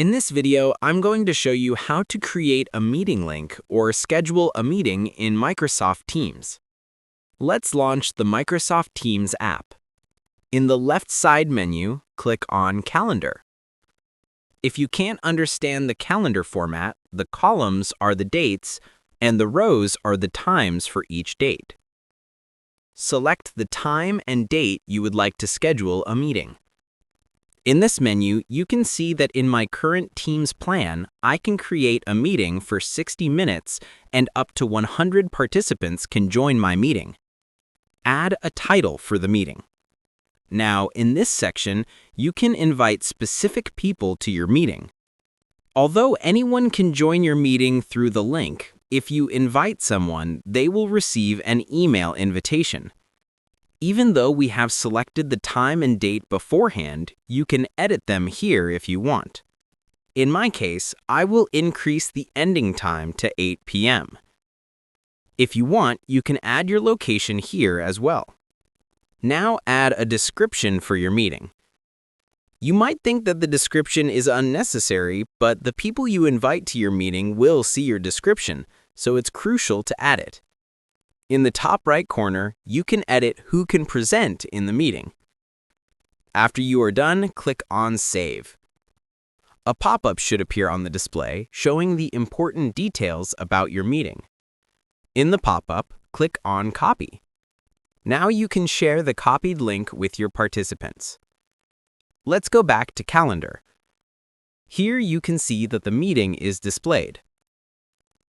In this video, I'm going to show you how to create a meeting link or schedule a meeting in Microsoft Teams. Let's launch the Microsoft Teams app. In the left side menu, click on Calendar. If you can't understand the calendar format, the columns are the dates and the rows are the times for each date. Select the time and date you would like to schedule a meeting. In this menu, you can see that in my current Teams plan, I can create a meeting for 60 minutes and up to 100 participants can join my meeting. Add a title for the meeting. Now, in this section, you can invite specific people to your meeting. Although anyone can join your meeting through the link, if you invite someone, they will receive an email invitation. Even though we have selected the time and date beforehand, you can edit them here if you want. In my case, I will increase the ending time to 8 p.m. If you want, you can add your location here as well. Now add a description for your meeting. You might think that the description is unnecessary, but the people you invite to your meeting will see your description, so it's crucial to add it. In the top right corner, you can edit who can present in the meeting. After you are done, click on Save. A pop-up should appear on the display showing the important details about your meeting. In the pop-up, click on Copy. Now you can share the copied link with your participants. Let's go back to Calendar. Here you can see that the meeting is displayed.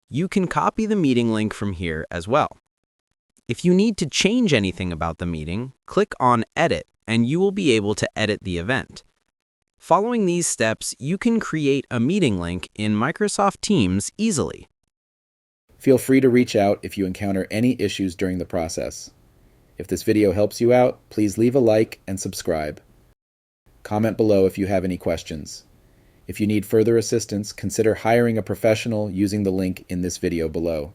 You can copy the meeting link from here as well. If you need to change anything about the meeting, click on Edit and you will be able to edit the event. Following these steps, you can create a meeting link in Microsoft Teams easily. Feel free to reach out if you encounter any issues during the process. If this video helps you out, please leave a like and subscribe. Comment below if you have any questions. If you need further assistance, consider hiring a professional using the link in this video below.